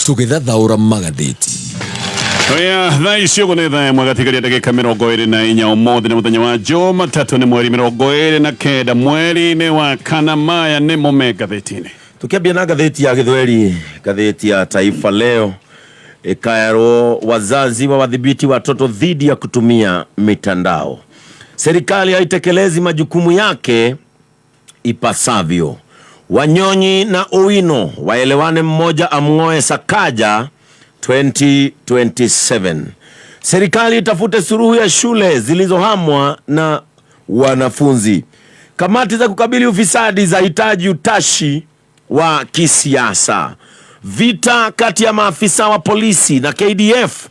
tugithathaura magatheti. Oya, thaa icio gunetha mwagathikaria ndagika 24 umuthi ni muthenya wa Jumatatu ni mweri 29 mweri-ini wa kana maya ni mumegatheti-ini. Tukiambia na gatheti ya Githweri, gatheti ya Taifa Leo ikaero wazazi wa wadhibiti watoto dhidi ya kutumia mitandao. Serikali haitekelezi majukumu yake ipasavyo. Wanyonyi na Owino waelewane, mmoja amngoe Sakaja 2027. Serikali itafute suluhu ya shule zilizohamwa na wanafunzi. Kamati za kukabili ufisadi zahitaji utashi wa kisiasa. Vita kati ya maafisa wa polisi na KDF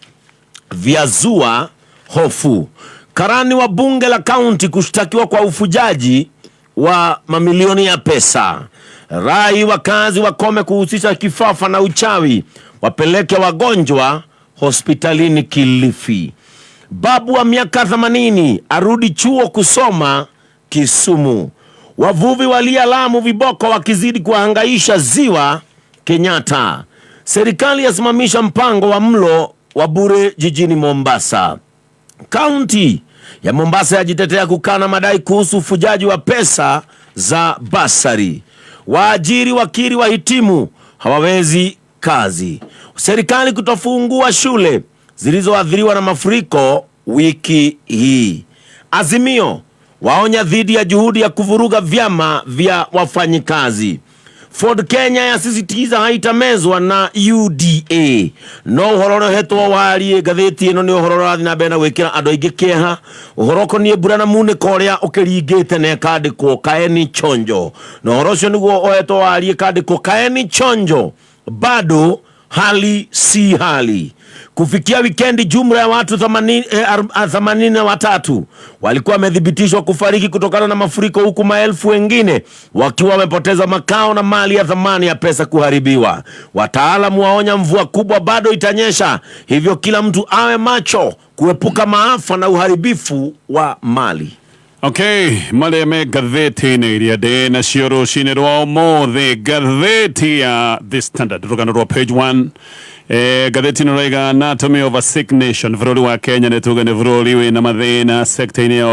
vyazua hofu. Karani wa bunge la kaunti kushtakiwa kwa ufujaji wa mamilioni ya pesa. Rai wakazi wakome kuhusisha kifafa na uchawi, wapeleke wagonjwa hospitalini Kilifi. Babu wa miaka 80 arudi chuo kusoma Kisumu. Wavuvi walia Lamu viboko wakizidi kuhangaisha ziwa Kenyatta. Serikali yasimamisha mpango wa mlo wa bure jijini Mombasa. Kaunti ya Mombasa yajitetea kukana madai kuhusu ufujaji wa pesa za basari. Waajiri wakiri wahitimu hawawezi kazi. Serikali kutofungua shule zilizoathiriwa na mafuriko wiki hii. Azimio waonya dhidi ya juhudi ya kuvuruga vyama vya wafanyikazi. Ford Kenya yasisitiza haitamezwa na UDA. No uhoro hetwo warie gatheti ino ni uhoro rathi na bena gwikira andu aingi kieha. Uhoroko ni Mbura na Muniko uria ukiringite na kandikwo Kaeni Chonjo. No uhoro ucio niguo ohetwo warie kandikwo Kaeni Chonjo. Bado hali si hali. Kufikia wikendi jumla ya watu 83 walikuwa wamethibitishwa kufariki kutokana na mafuriko, huku maelfu wengine wakiwa wamepoteza makao na mali ya thamani ya pesa kuharibiwa. Wataalamu waonya mvua kubwa bado itanyesha, hivyo kila mtu awe macho kuepuka maafa na uharibifu wa mali. Okay, maleme gatheti-ini iria ndi nacio rucini rwa umuthi. Gatheti ya The Standard rugano rwa page 1. Gatheti ino raiga anatomy of a sick nation. Vururi wa Kenya nituga ni vururi wina mathina sekta-ini ya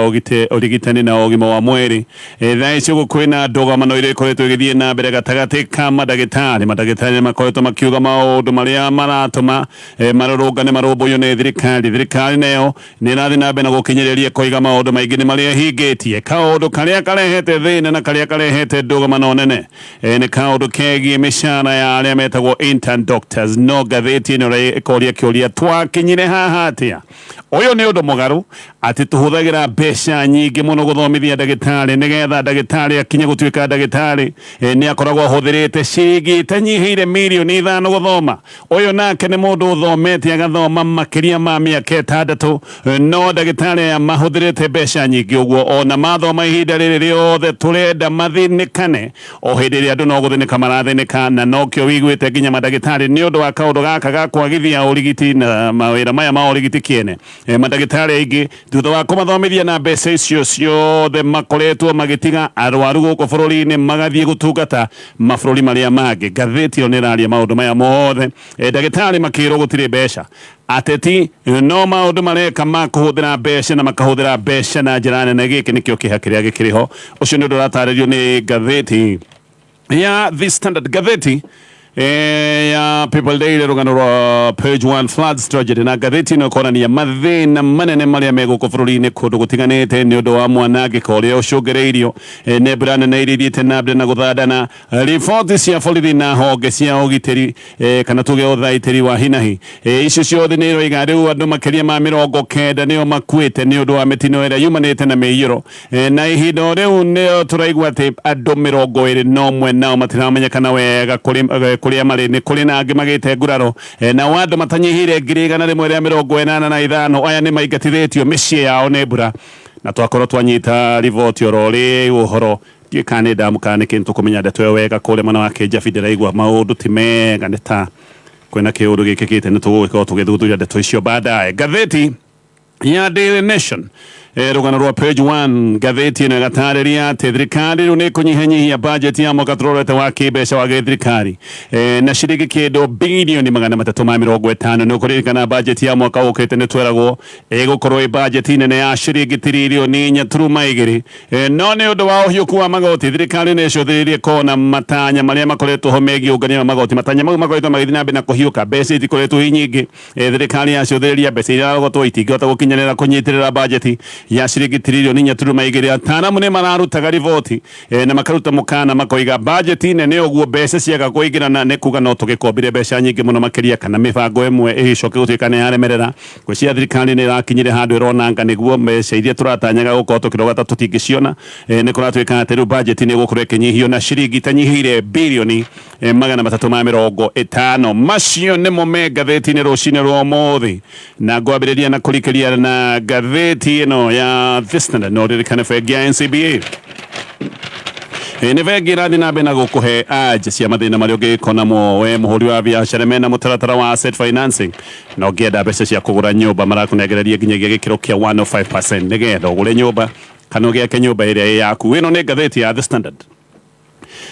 urigitani na ugima wa mwiri. Thaa icio gukwina ndũgamo iria ikoretwo igithie na mbere gatagati ka madagitari makoretwo makiuga maundu maria maratuma marurungane marũmbũiyo ni thirikari nayo ni irathi na mbere na gukinyiriria koiga maundu maingi ni maria hingitie. Kaundu karia karehete thina na karia karehete ndũgamo nene ni kaundu kegie mishara ya aria metagwo intern doctors. No gatheti ino ikoria kioria twakinyire haha atia. Uyu ni undu mugaru ati tuhuthagira mbeca nyingi muno guthomithia ndagitari nigetha ndagitari akinye gutuika ndagitari. Ni akoragwo huthirite ciringi tanyihiire milioni 5 guthoma. Uyu nake ni mundu uthomete agathoma makiria ma miaka 6. No ndagitari ya mahuthirite mbeca nyingi uguo ona mathoma ihinda riri riothe turenda mathinikane. O hindi ria andu no guthinika marathinika, na no kio wiguite nginya mandagitari ni undu wa kaundu gaka ga kwagithia urigiti na mawira maya ma urigiti kiene. Mandagitari aingi thutha wa kumathomithia na mbeca icio ciothe makoretwo magitiga arwaru guku bururi-ini magathie gutungata mabururi maria mangi. Gatheti yo niraria maundu maya mothe. Ndagitari makirwo gutire mbeca. Ateti no maundu mareka makuhuthira mbeca na makahuthira mbeca na njira nene. Giki nikio kiha kiria gikiriho. Ucio ni undu urataririo ni gatheti ya The Standard. Gatheti ya People Daily rugano rwa page 1. Floods tragedy. Na gatheti ino ikonania mathina manene maria meguku bururi-ini kundu gutiganite ni undu wa mwanangiko uria ucungireirio ni mbura nene irithiite na mbere na guthandana. Riboti cia borithi na honge cia ugitiri kana tuge uthaitiri wa hinahi icio ciothe ni iroiga riu andu makiria ma 90 nio makuite ni undu wa mitino iria yumanite na miiyuro. Na ihinda riu ni turaigua ati andu 21 nao matiramenyekana wega kuria mari ni kuri na angi magite nguraro na wandu matanyihire 185. Aya ni maingatithitio micii yao ni mbura, na twakorwo twanyita riboti orori uhoro gikane ndamukane kintu kumenya ndeto wega kule mwana wake Jafi ndiraigua maundu ti mega ni ta kwena kiundu gikikite ni tugwikorwo tugithuthuria ndeto icio baadaye. Gatheti ya Daily Nation rugano rwa page 1 gatheti ino gatariria ati thirikari riu ni kunyihanyihia budget ya mwaka turorete wa kibeca wa thirikari na ciringi kindu bilioni 350 ni ukuririkana budget ya mwaka ukite ni tweragwo igukorwo i budget nene ya ciringi tiririoni 4.2 no ni undu wa uhiuku wa magoti thirikari ni icũthĩrĩirie kona matanya maria makoretwo ho megie ũngania wa magoti matanya mau makoretwo magĩthiĩ na mbere na kũhiũka mbeca itikoretwo i nyingĩ thirikari yacũthĩrĩria mbeca iria iragotwo itingĩhota gũkinyanĩra kũnyitĩrĩra budget ya ciringi tiririoni 4.2 ataaramu nĩ mararutaga riboti na makaruta mũkana makoiga budget nene ũguo mbeca ciaga kũingĩrana nĩ kuga no tũgĩkombire mbeca nyingĩ mũno makĩria kana mĩbango ĩmwe ĩgĩcoke gũtuĩka nĩ yaremerera gwĩciria thirikari nĩ ĩrakinyire handũ ĩronanga nĩguo mbeca iria tũratanyaga gũkorwo tũkĩrogata tũtingĩciona nĩ kũratuĩka atĩ rĩu budget nĩ gũkorwo ĩkĩnyihio na ciringi itanyihĩire bilioni 350 macio nĩmo me ngathĩti-inĩ rũcinĩ rwa ũmũthĩ na ngwambĩrĩria na kũrikĩria na ngathĩti ĩno ya The Standard no ririkane bengi ya NCBA nĩ bengi ĩrathiĩ na mbere na gũkũhe anja cia mathĩna marĩa ũngĩkorwo namo we mũhũri wa biacara mena mũtaratara wa asset financing na ũngĩenda mbeca cia kũgũra nyũmba marakũnengereria nginyagia gĩkĩro kĩa 105% nĩgetha ũgũre nyũmba kana ũgĩake nyũmba ĩrĩa ĩ yaku ĩno nĩ ngathĩti ya The Standard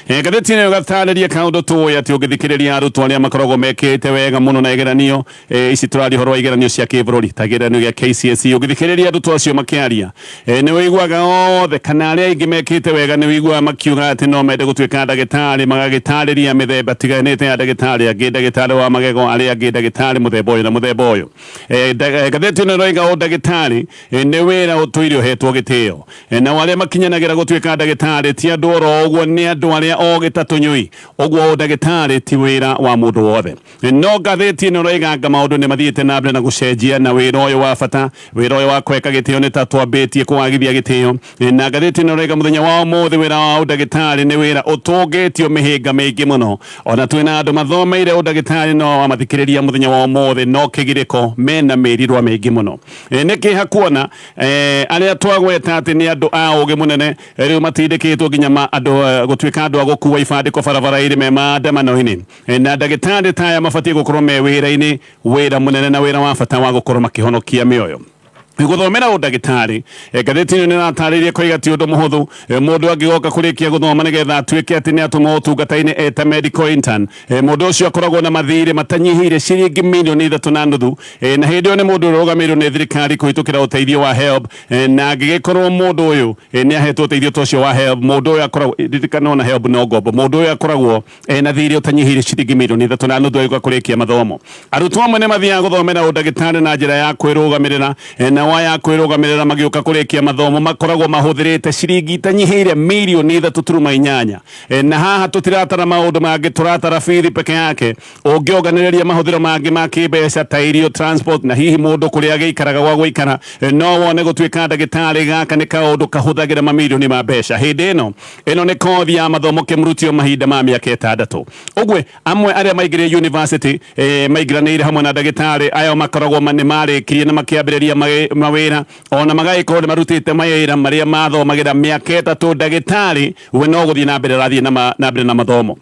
ngathĩti ĩno ĩgatarĩria kaũndũ tũĩ atĩ ũngĩthikĩrĩria arutwo arĩa makoragwo mekĩte wega mũno na igeranio ici tũraria ũhoro wa igeranio cia kĩbũrũri ta kĩgeranio gĩa KCSE ũngĩthikĩrĩria arutwo acio makĩaria nĩ wĩiguaga othe kana arĩa aingĩ mekĩte wega nĩ wĩiguaga makiuga atĩ no mende gũtuĩka ndagĩtarĩ magagĩtarĩria mĩthemba tiganĩte ya ndagĩtarĩ angĩ ndagĩtarĩ wa magego arĩa angĩ ndagĩtarĩ mũthemba ũyũ na mũthemba ũyũ ngathĩti ĩno ĩroiga ndagĩtarĩ nĩ wĩra ũtũire ũhetwo gĩtĩo na arĩa makinyanagĩra gũtuĩka ndagĩtarĩ ti andũ oro ũguo nĩ andũ arĩa ogĩ tatũnyui ũguo ndagĩtarĩ ti wĩra wa mũndũ wothe no ngathĩti ĩno ĩroiganga maũndũ nĩ mathiĩte na mbere na gũcenjia na wĩra ũyũ wa bata wĩra ũyũ wa kweka gĩtĩo nĩ ta twambĩtie kũwagithia gĩtĩo na ngathĩti ĩno ĩroiga mũthenya wa ũmũthĩ wĩra wa ndagĩtarĩ nĩ wĩra ũtũngĩtio mĩhĩnga mĩingĩ mũno ona twĩna andũ mathomeire ndagĩtarĩ no wamathikĩrĩria mũthenya wa ũmũthĩ no kĩgirĩko mena mĩrirwa mĩingĩ mũno nĩ kĩha kuona arĩa twagweta atĩ nĩ andũ a ũgĩ mũnene rĩu matindĩkĩtwo nginya andũ gũtuĩka andũ a gũkua ibandĩko barabara-inĩ me maandamano-inĩ na ndagĩtarĩ ta aya mabatiĩ gũkorwo me wĩra-inĩ wĩra mũnene na wĩra wa bata wa gũkorwo makĩhonokia mĩoyo gũthomera ndagĩtarĩ ngathĩti ĩno nĩ ĩratarĩria koiga ti ũndũ mũhũthũ mũndũ angĩgoka kũrĩkia gũthoma nĩgetha atuĩke atĩ nĩ atũmwo ũtungata-inĩ eta medical intern mũndũ ũcio akoragwo na mathirĩ matanyihĩire ciringi milioni 3.5 na hĩndĩ ĩyo nĩ mũndũ ũrũgamĩrĩirwo nĩ thirikari kũhĩtũkĩra ũteithio wa HELB na angĩgĩkorwo mũndũ ũyũ nĩ ahetwo ũteithio ta ũcio wa HELB mũndũ ũyũ akoragwo ririkana na HELB no ngombo mũndũ ũyũ akoragwo na thirĩ ũtanyihĩire ciringi milioni 3.5 agĩũka kũrĩkia mathomo arutwo amwe nĩ mathiaga gũthomera ndagĩtarĩ na njĩra ya kwĩrũgamĩrĩra na waya kwĩrũgamĩrĩra magĩũka kũrĩkia mathomo makoragwo mahũthĩrĩte ciringi itanyihĩire milioni 3.8 na haha tũtiratara maũndũ mangĩ tũratara bithi peke yake ũngĩonganĩrĩria mahũthĩro mangĩ ma kĩmbeca ta irio transport na hihi mũndũ kũrĩa agĩikaraga gwa gũikara no wone gũtuĩka ndagĩtarĩ gaka nĩ kaũndũ kahũthagĩra mamilioni ma mbeca hĩndĩ ĩno nĩ kothi ya mathomo kĩmrutio mahinda ma mĩaka 6 ũguo amwe arĩa maingĩrĩire university maingĩranĩire hamwe na ndagĩtarĩ aya makoragwo nĩ marĩkirie na makĩambĩrĩria mawĩra ona magagĩkorwo nĩ marutĩte mawĩra marĩa mathomagĩra mĩaka 3 ndagĩtarĩ we no gũthiĩ na mbere rathiĩ na mbere na mathomo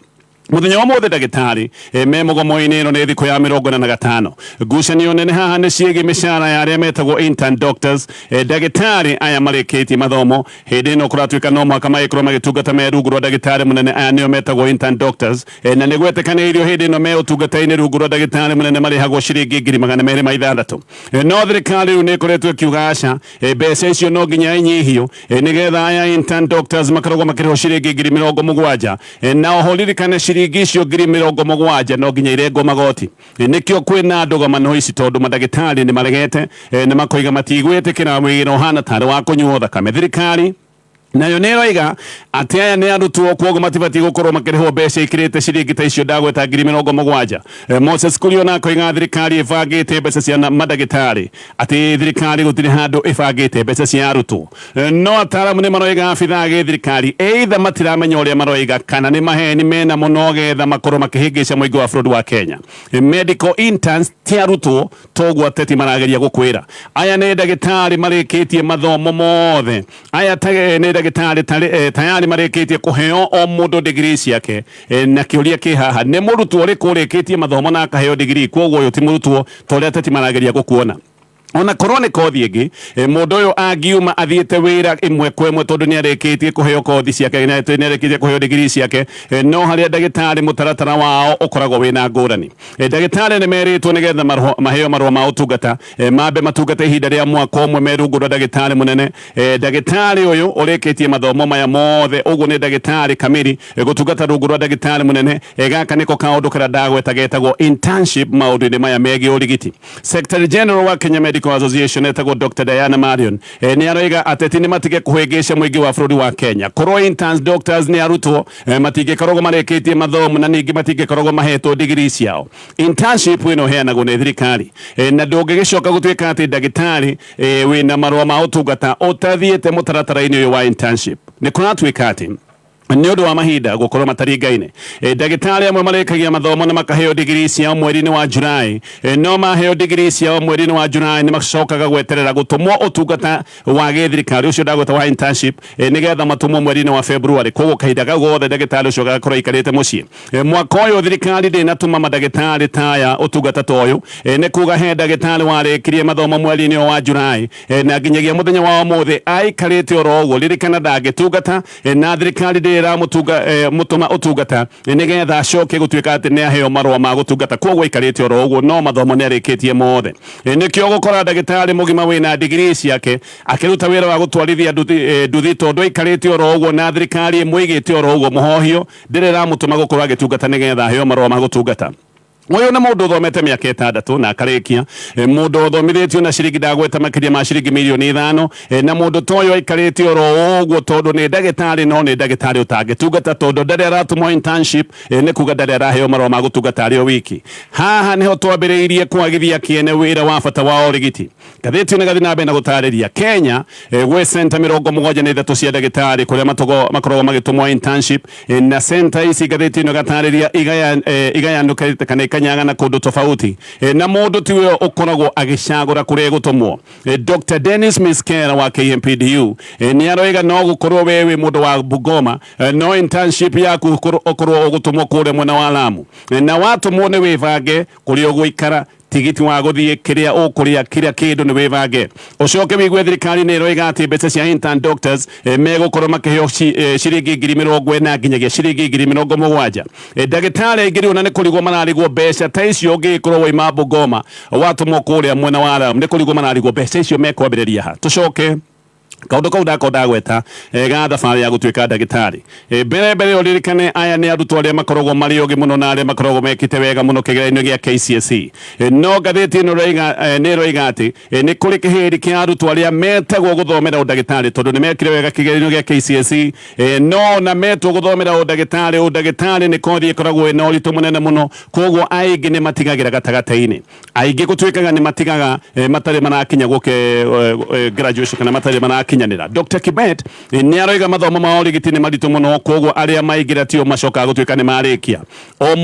mũthenya wa mũthĩ ndagĩtarĩ me mũgomo-inĩ ĩno nĩ thikũ ya 45 ngucanio nene haha nĩ ciĩgiĩ mĩcara ya arĩa metagwo intern doctors ndagĩtarĩ aya marĩkĩtie mathomo hĩndĩ ĩno kũratuĩka no mũhaka magĩkorwo magĩtungata me rungu rwa ndagĩtarĩ mũnene aya nĩo metagwo intern doctors na nĩ gwetĩkanĩirio hĩndĩ ĩno me ũtungata-inĩ rungu rwa ndagĩtarĩ mũnene marĩhagwo ciringi 260 no thirikari rĩu nĩ ĩkoretwo ĩkiuga aca mbeca icio no nginya inyihio nĩgetha aya intern doctors makoragwo makĩrĩhwo ciringi 70,000 na oho ririkane ciringi icio 70,000 no nginya irengwo magoti nĩkĩo kwĩna ndũgamano ici tondũ mandagĩtarĩ nĩ maregete nĩ makoiga matigwĩtĩkĩra wĩra ũhana tarĩ wa kũnyuo thakame thirikari nayo nĩ ĩroiga atĩ aya nĩ arutwo kwoguo matibatiĩ gũkorwo makĩrĩhwo mbeca ikĩrĩte ciringi ta icio ndagweta 70,000 Moses Kurio na akoiga thirikari ĩbangĩte mbeca cia mandagĩtarĩ atĩ thirikari gũtirĩ handũ ĩbangĩte mbeca cia arutwo no ataaramu nĩ maroiga abithaa gĩthirikari either matiramenya ũrĩa maroiga kana nĩ maheni mena mũno getha makorwo makĩhĩngĩca mũingĩ wa bũrũri wa Kenya medical interns ti arutwo toguo ateti marageria gũkwĩra aya nĩ ndagĩtarĩ marĩkĩtie mathomo mothe aya nĩ ndagĩtarĩ tayari marĩkĩtie kũheo o mũndũ degree ciake na kĩũria kĩ haha nĩ mũrutwo ũrĩkũ ũrĩkĩtie mathomo na akaheo degree kwoguo ũyũ ti mũrutwo ta ũrĩa ateti marageria gũkuona ona korone kothi ĩngĩ mũndũ ũyũ angiuma athiĩte wĩra ĩmwe kwa ĩmwe tondũ nĩarĩkĩtie kũheo kothi ciake nĩarĩkĩtie kũheo degree ciake no harĩa ndagĩtarĩ mũtaratara wao ũkoragwo wĩna ngũrani. Ndagĩtarĩ nĩmerĩtwo nĩgetha maheo marũa ma ũtungata mambe matungata ihinda rĩa mwaka ũmwe me rungu rwa ndagĩtarĩ mũnene. Ndagĩtarĩ ũyũ ũrĩkĩtie mathomo maya mothe ũguo nĩ ndagĩtarĩ kamili gũtungata rungu rwa ndagĩtarĩ mũnene. Gaka nĩko kaũndũ karĩa ndagweta getagwo internship maũndũ-inĩ maya megiĩ ũrigiti. Secretary General wa Kenya Medical Association etagwo Dr. Diana Marion nĩ aroiga ateti nĩ matige kũhĩngĩca mũingĩ wa bũrũri wa Kenya. Korwo interns doctors nĩ arutwo matingĩkoragwo marĩkĩtie mathomo na ningĩ matingĩkoragwo mahetwo degree ciao. Internship ĩno heanagwo nĩ thirikari na ndũngĩgĩcoka gũtuĩka atĩ ndagĩtarĩ wĩna marũa ma ũtungata ũtathiĩte mũtaratara-inĩ ũyũ wa internship. Nĩ kũratuĩka atĩ nĩ ũndũ wa mahinda gũkorwo mataringaine ndagĩtarĩ amwe marĩkagia mathomo na makaheo degree ciao mweri-inĩ wa Julai no maheo degree ciao mweri-inĩ wa Julai nĩ macokaga gweterera gũtũmwo ũtungata wa gĩthirikari ũcio ndagweta wa internship nĩgetha matũmwo mweri-inĩ wa February. Koguo kahinda kau gothe ndagĩtarĩ ũcio agakorwo aikarĩte mũciĩ. Mwaka ũyũ thirikari ndĩnatũma mandagĩtarĩ taya ũtungata ta ũyũ nĩ kuga he ndagĩtarĩ warĩkirie mathomo mweri-inĩ wa Julai na nginyagia mũthenya wa ũmũthĩ aikarĩte oro ũguo ririkana ndangĩtungata na thirikari mutuma ũtungata nĩgetha acoke gũtuĩka atĩ nĩ aheo marũa ma gũtungata. Koguo aikarĩte oro ũguo no mathomo nĩ arĩkĩtie mothe. Nĩkĩo gũkora ndagĩtarĩ mũgima wĩna degree ciake akĩruta wĩra wa gũtwarithia nduthi tondũ aikarĩte oro ũguo na thirikari ĩmũigĩte oro ũguo mũhohio ndĩrĩ ramũtũma gũkorwo agĩtungata nĩgetha aheo marũa ma gũtungata. Ũyũ nĩ mũndũ ũthomete mĩaka ĩtandatũ na akarĩkia, mũndũ ũthomithĩtio na ciringi ndagweta makĩria ma ciringi mirioni 5 na mũndũ ta ũyũ aikarĩte oro ũguo tondũ nĩ ndagĩtarĩ no nĩ ndagĩtarĩ ũtangĩtungata tondũ ndarĩ aratũmwo internship nĩ kuga ndarĩ araheo marũa ma gũtungata arĩ o wiki. Haha nĩho twambĩrĩirie kwagithia kĩene wĩra wa bata wa ũrigiti. Ngathĩti ĩno ĩgathiĩ na mbere na gũtarĩria Kenya gwĩ center 73 cia ndagĩtarĩ kũrĩa makoragwo magĩtũmwo internship na center ici ngathĩti ĩno ĩgatarĩria igayanũkĩte kana kanyaga na kũndũ tofauti na mũndũ tiwe ũkoragwo agĩcagũra kũrĩa gũtũmwo. Dr. Dennis Miskera wa KMPDU nĩ aroiga no gũkorwo we wĩ mũndũ wa Bungoma no internship yaku ũkorwo ũgũtũmwo kũrĩa mwena wa Lamu na watũmwo nĩ wĩbange kũrĩa ũgũikara tigiti wa gũthiĩ kĩrĩa ũkũrĩa kĩrĩa kĩndũ nĩ wĩbange ũcoke wĩigue thirikari nĩ ĩroiga atĩ mbeca cia intern doctors megũkorwo makĩheo ciringi 40,000 nginyagia ciringi 70,000. Ndagĩtarĩ aingĩ rĩu na nĩ kũrigwo mararigwo mbeca ta icio ũngĩkorwo waima Bungoma watũmwo kũrĩa mwena wa Lamu nĩ kũrigwo mararigwo mbeca icio mekwambĩrĩria ha. Tũcoke kaũndũ kau ndagweta ga thabarĩ ya gũtuĩka ndagĩtarĩ mbere ũririkane aya nĩ arutwo arĩa makoragwo marĩ ogĩ mũno na arĩa makoragwo mekĩte wega mũno kĩgeranio gĩa KCSE no ngathĩti ĩno nĩ ĩroiga atĩ nĩ kũrĩ kĩhĩri kĩa arutwo arĩa metagwo gũthomera ũndagĩtarĩ tondũ nĩ mekire wega kĩgeranio gĩa KCSE no na metwo gũthomera ũndagĩtarĩ nĩ kothi ĩkoragwo ĩna ũritũ mũnene mũno. Koguo aingĩ nĩ matigagĩra gatagatĩ-inĩ aingĩ gũtuĩkaga nĩ matigaga matarĩ marakinya gũke graduation kana matarĩ marakinyanĩra. Dr. Kibet nĩ aroiga mathomo ma ũrigiti nĩ maritũ mũno koguo arĩa maingĩra tio macokaga gũtuĩka nĩ marĩkia o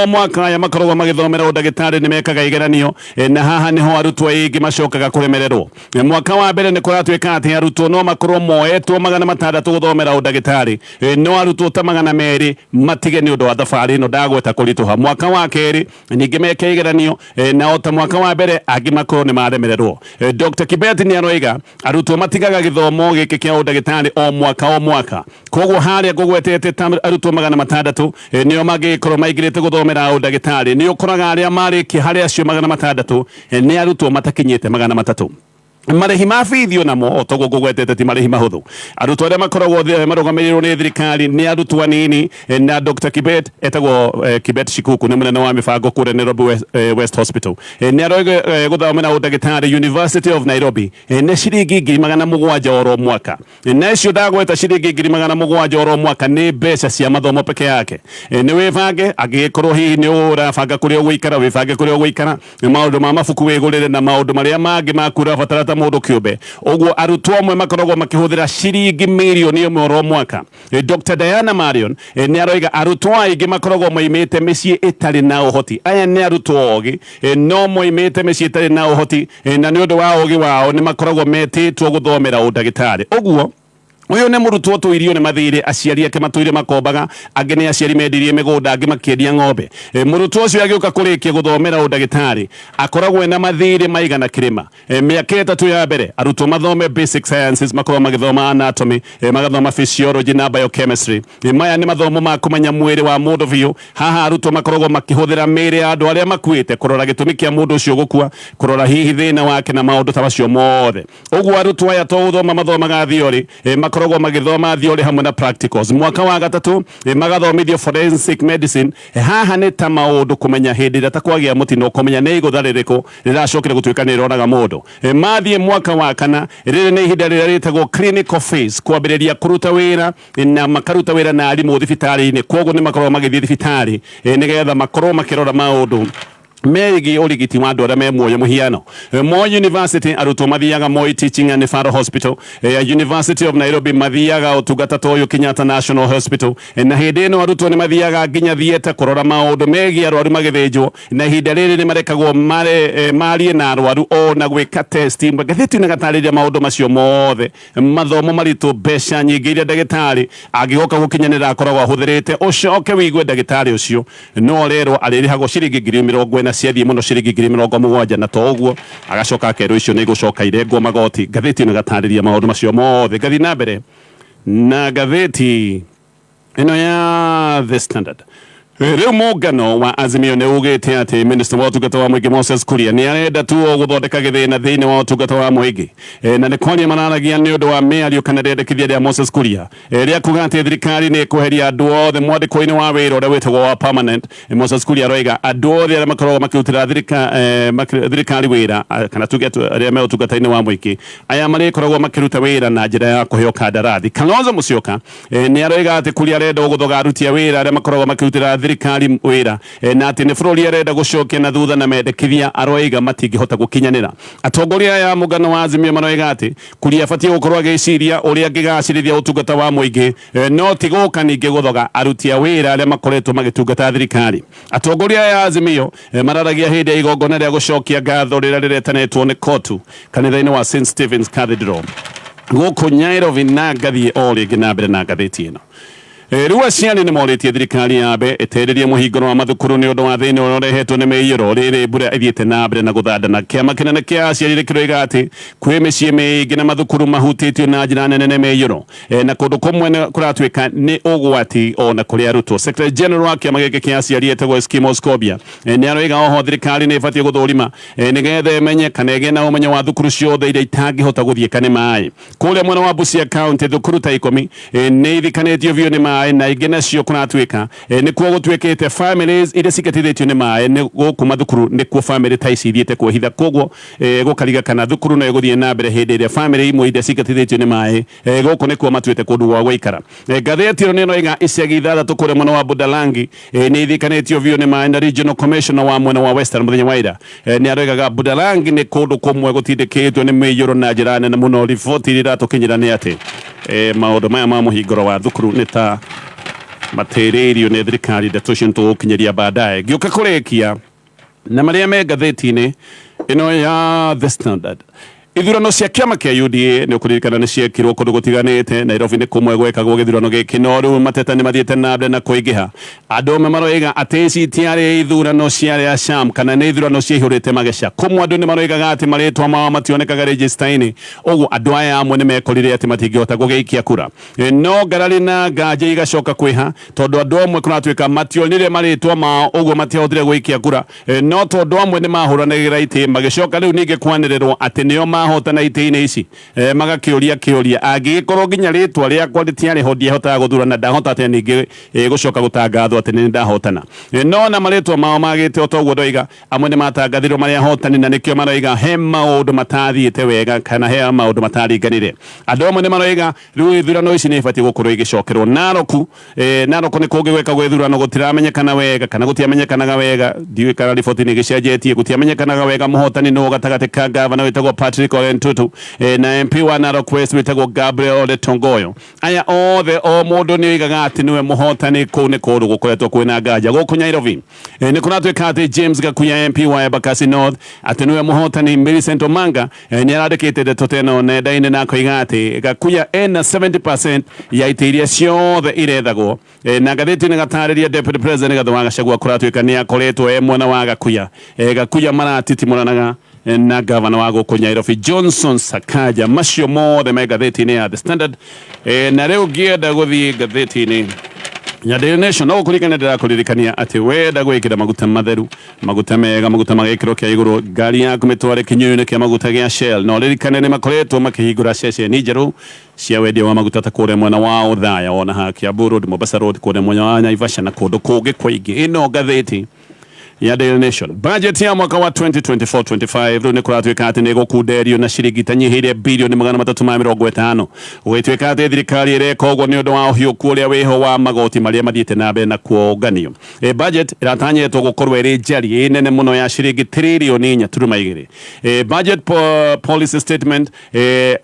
mwaka aya makoragwo magĩthomera ũndagĩtarĩ nĩ mekaga igeranio na haha nĩho arutwo aingĩ macokaga kũremererwo. Mwaka wa mbere nĩ kũratuĩka atĩ arutwo no makorwo moetwo 600 gũthomera ũndagĩtarĩ no arutwo ta 200 matige nĩ ũndũ wa thabarĩ ĩno ndagweta kũritũha. Mwaka wa kerĩ ningĩ meke igeranio na o ta mwaka wa mbere angĩ makorwo nĩ maremererwo. Dr. Kibet nĩ aroiga arutwo matigaga gĩthomo gĩkĩ kĩa ũndagĩtarĩ o mwaka koguo harĩa ngũgwetete arutwo 600 nĩo mangĩkorwo maingĩrĩte gũthomera ũndagĩtarĩ nĩ ũkoraga arĩa marĩkia harĩa acio 600 nĩ arutwo matakinyĩte 300. Marĩhi ma bithi namo toguo ngũgwetete ti marĩhi mahũthũ. Arutwo arĩa makoragwo marũgamĩrĩirwo nĩ thirikari nĩ arutwo anini na Dr. Kibet etagwo Kibet Shikuku nĩ mũnene wa mĩbango kũrĩa Nairobi West Hospital nĩ aroiga gũthomera ũndagĩtarĩ University of Nairobi nĩ ciringi 700 oro mwaka na icio ndagweta ciringi 700 oro mwaka nĩ mbeca cia mathomo peke yake. Nĩ wĩbange angĩkorwo hihi nĩ ũrabanga kũrĩa ũgũikara wĩbange kũrĩa ũgũikara maũndũ ma mabuku wĩgũrĩre na maũndũ marĩa mangĩ makura batara mũndũ kĩũmbe. Ũguo arutwo amwe makoragwo makĩhũthĩra ciringi mirioni 1 oro mwaka. Dr. Diana Marion nĩ aroiga arutwo aingĩ makoragwo moimĩte mĩciĩ ĩtarĩ na ũhoti. Aya nĩ arutwo ogĩ no moimĩte mĩciĩ ĩtarĩ na ũhoti na nĩ ũndũ wa ũgĩ wao nĩ makoragwo metĩtwo gũthomera ũndagĩtarĩ. Ũguo uyu ne murutwo twirio ne mathire aciari ake matwire makombaga angene aciari mendirie migunda angi makiedia ng'ombe murutwo ucio agiuka kurikia guthomera udagitari akoragwo na mathire maigana kirima miaka 3 ya mbere arutwo mathome basic sciences makorwo magithoma anatomy magathoma physiology na biochemistry maya ni mathomo ma kumenya mwiri wa mundu biu haha arutwo makoragwo makihuthira miri ya andu aria makuite kurora gitumi kia mundu ucio gukua kurora hihi thina wake na maundu ta macio mothe uguo arutwo aya to uthoma mathomaga theory makoragwo magithoma theory hamwe na practicals mwaka wa gatatu magathomithio forensic medicine haha ni ta maundu kumenya hindi ira takwagia mutino kumenya ni iguthaririko riracokera gutuika ni ronaga mundu mathie mwaka wa kana riri ni ihinda rira ritagwo clinical phase kwambiriria kuruta wira na makaruta wira na arimu thibitari-ini koguo ni makorwo magithie thibitari nigetha makorwo makirora maundu megi origiti wa andu aria me muoyo muhiano Moi University arutwo mathiaga Moi Teaching and Referral Hospital University of Nairobi mathiaga utungata toyo Kenyatta National Hospital na hindi ino arutwo ni mathiaga nginya thieta kurora maundu megi arwaru magithinjwo na ihinda riri ni marekagwo marie na arwaru o na gwika test gathetu na gatariria maundu macio mothe mathomo maritu besha nyingi iria ndagitari agigoka gukinyanira akoragwo ahuthirite ucoke wigwe ndagitari ucio no rero aririhagwo ciringi 40,000 ciathie muno ciringi 70,000 na to uguo agacoka akerwo icio ni gucoka irengwo magoti gatheti ni gatariria maundu macio mothe gathi na mbere na gatheti ino ya The Standard riu mungano wa Azimio ni ugite ati minister wa utungata wa muingi Moses Kuria ni arenda tu guthondeka githina thiini wa utungata wa muingi na ni kwaria mararagia ni undu wa miario kana rendekithia ria Moses Kuria ria kuga ati thirikari ni kuheria andu othe mwandiko-ini wa wira uria witagwo wa permanent Moses Kuria roiga andu othe aria makoragwo makirutira thirikari wira kana tuge aria me utungata-ini wa muingi aya marikoragwo makiruta wira na njira ya kuheo kandarathi Kalonzo Musyoka ni aroiga ati Kuria arenda guthoga aruti wira aria makoragwo makirutira thirikari wira na ati ni bururi arenda gucokia na thutha na mendekithia aroiga matingihota gukinyanira atongoria ya mugano wa Azimio maroiga ati Kuria abatie gukorwo agiciria uria angigacirithia utungata wa muingi no tiguka ningi guthoga aruti wira aria makoretwo magitungata thirikari atongoria ya Azimio mararagia hindi ya igongona ria gucokia ngatho rira riretanetwo ni kotu kanitha-ini wa St Stephen's Cathedral guku Nairobi na ngathie o ringi na mbere na ngatheti ino riu aciari ni moritie thirikari yambe eteririe muhinguro wa mathukuru ni undu wa thini urehetwo ni meiyuro riri mbura ithiete na mbere na guthandana kiama kinene kia aciari kiroiga ati kwi micii mingi na mathukuru mahutitio na njira nene ni meiyuro na kundu kumwe kuratuika ni ugwati ona kuri arutwo Secretary General wa kiama giki kia aciari etagwo Eskimos Kobia ni aroiga oho thirikari ni ibatie guthurima nigetha imenye kana ige na umenyo wa thukuru ciothe iria itangihota guthieka ni maai kuria mwena wa Busia County thukuru ta 10 ni ithikanitio biu ni maai na igena cio kunatuika ni kuo gutwikite families iria cikatithitio ni maai ni gukuma thukuru ni kuo family ta ici ithiete kuhitha koguo gukariga kana thukuru no iguthie na mbere hindi iria family imwe iria cikatithitio ni maai guku ni kuo matuite kundu gwa guikara gatheti ino no iga iciagi ithathatu kuria mwena wa Budalangi ni ithikanitio biu ni maai na regional commissioner wa mwena wa Western muthenya wa ira ni aroigaga Budalangi ni kundu kumwe gutindikitwo ni meiyuro na njira nene muno riboti ira tukinyira ni ati maundu maya ma muhinguro wa thukuru ni ta materirio ni thirikari ndeto cio kinyeria baadaye giuka kurekia na maria me gatheti-ini ino ya The Standard ithurano cia kiama kia UDA ni ukuririkana ni ciekirwo kundu gutiganite Nairobi ni kumwe gwekagwo githurano giki no riu mateta ni mathiete na mbere na kuingiha andu maroiga ati ici tiari ithurano cia sham kana ni ithurano ciihurite mageca kumwe andu ni maroigaga ati maritwa mao mationekaga register-ini uguo andu aya amwe ni mekorire ati matingihota gugiikia kura no ngarari na nganje igacoka kwiha tondu andu amwe kunatuika mationire maritwa mao uguo matihotire guikia kura no tondu amwe ni mahuranagira iti magicoka riu ningi kwanirirwo ati nio mahotana ite-ini ici magakiuria angigikorwo nginya ritwa riakwa ritiari ho ndiehota guthurana ndahota ati ningi gucoka gutangathwo ati ni ndahotana no na maritwa mao magite otoguo ndoiga amwe ni matangathirwo maria hotani na nikio maroiga he maundu matathiite wega kana he maundu mataringanire andu amwe ni maroiga riu ithurano ici ni ibatie gukorwo igicokerwo Naroku ni kungi gwekagwo ithurano gutiramenyekana wega kana gutiamenyekanaga wega ndiuikara riboti ni gicenjetie gutiamenyekanaga wega muhotani no gatagati ka gavana witagwo Patrick Colin Tutu na MP wa Narok West witagwo Gabriel Ole Tongoyo aya othe o mundu ni igaga ati niwe muhotani ku ni kundu gukoretwo kwina nganja guku Nairobi ni kuratwika ati James Gakuya MP wa Embakasi North ati niwe muhotani Millicent Omanga ni aradikite de toteno nenda-ini na koiga ati Gakuya ena 70% ya itiria ciothe irethagwo na gatheti ni gatariria Deputy President Gatho wa Gachagua kuratwika ni akoretwo mwana wa Gakuya Gakuya maratitimuranaga na gavana wa guku Nairobi Johnson Sakaja macio mothe me gatheti-ini ya The Standard na riu ngienda guthii gatheti-ini ya Daily Nation no kurikana ndira kuririkania ati wenda gwikira maguta matheru maguta mega maguta magikiro kia iguru ngari yaku mitware kinyuine kia maguta gia Shell no ririkane ni makoretwo makihingura ceceni njeru cia wendia wa maguta ta kuria mwena wa Uthaya ona ha Kiambu Road Mombasa Road kuria mwena wa Naivasha na kundu kungi kwingi ino gatheti ya Daily Nation. Budget ya mwaka wa 2024-25 riu ni kuratwika ati ni gukunderio na ciringi tanyihiire bilioni 350 gwitwika ati thirikari irekogwo ni undu wa uhiuku uria wiho wa magoti maria mathiite na mbere na kuonganio budget iratanyetwo gukorwo iri njari nene muno ya ciringi trilioni 4.2 budget policy statement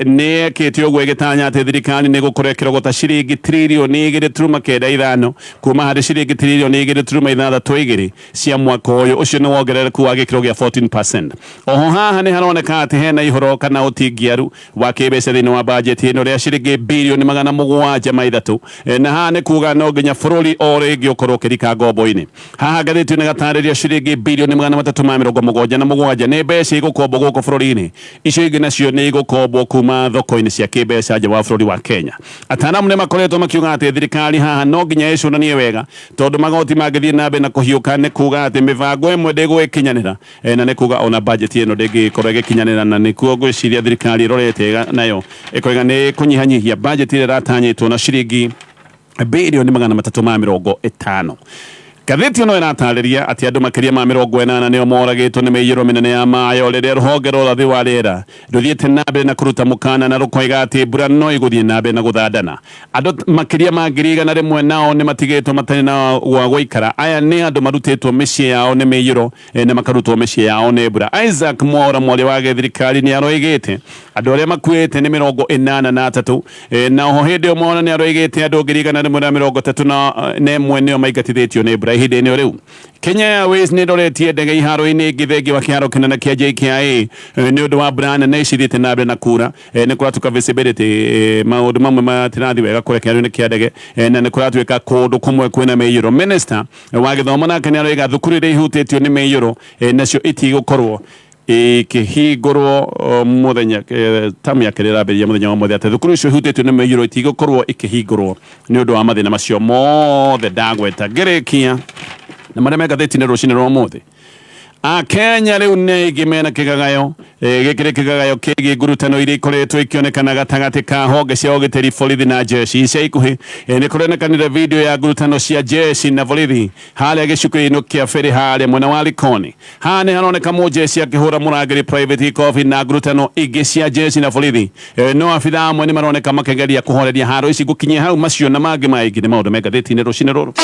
ni ekitio gwe gitanya ati thirikari ni gukorwo ikirogota ciringi trilioni 2.95 kuma hari ciringi trilioni 2.62 cia mwaka koyo ucio ni wongerereku wa gikiro gia 14%. Oho haha ni haroneka ati hena ihoro kana utingiaru wa kibeca thini wa budget ino ria ciringi bilioni 703 na haha ni kuga no nginya bururi o ringi ukorwo kirika ngombo-ini haha gatheti ni gatariria ciringi bilioni 377 ni mbeca igukombo guku bururi-ini icio ingi nacio ni igukombo kuma thoko-ini cia kibeca nja wa bururi wa Kenya. Ataramu ni makoretwo makiuga ati thirikari haha no nginya icunanie wega tondu magoti mangithie na mbere na kuhiuka ni kuga ati mivango imwe ndiguikinyanira na ni kuga ona budget ino ndingikorwo igikinyanira na nikuo gwiciria thirikari irorete nayo ikoiga ni kunyihanyihia budget ira ratanyitwo na ciringi bilioni 350. Gatheti no iratariria ati andu makiria ma 80 nio moragitwo ni meiyiro minene ya mayo riria ruhonge rwa thi wa riera ruthiite na mbere na kuruta mukana na rukoiga ati mbura no iguthie na mbere na guthandana andu makiria ma 100 nao ni matigitwo matari na wa guikara aya ni andu marutitwo micii yao ni meiyiro na makarutwo micii yao ni mbura. Isaac Mwora mwari wa thirikari ni aroigite andu aria makuite ni 83 na oho hindi omona ni aroigite andu 133 na emwe nio maingatithitio ni mbura ihinda-ini riu. Kenya Airways ni ndoretie ndege iharo-ini ingi thengi wa kiharo kinene kia JKIA ni undu wa mbura nene icithite na mbere na kura ni kuratuka visibility maundu mamwe matirathi wega kuria kiharo-ini kia ndege na ni kuratwika kundu kumwe kwina meiyuro. Minister wa githomo nake ni aroiga thukuru iria ihutitio ni meiyuro nacio itigukorwo ikihingurwo muthenya tamu ya kerera beria muthenya wa muthenya thukuru icio ihutitio ni meiyuro itigukorwo ikihingurwo ni undu wa mathina macio mothe ndagweta ngirikia na maria me gatheti-ini rucini rwa umuthi. Kenya riu ni igimena kigagayo gikire kigagayo kigi ngurutano iria ikoretwo ikionekana gatagati ka honge cia ugitiri borithi na jeshi icia ikuhi ni kurenekanire video ya ngurutano cia jeshi na borithi haria gicuku-ini kia feri haria mwena wa Likoni. Haha ni haroneka mujeshi akihura murangiri private coffee na ngurutano ingi cia jeshi na borithi no abitha amwe ni maroneka makigeria kuhoreria haro ici gukinyia hau macio na mangi maingi ni maundu me gatheti-ini rucini ruru.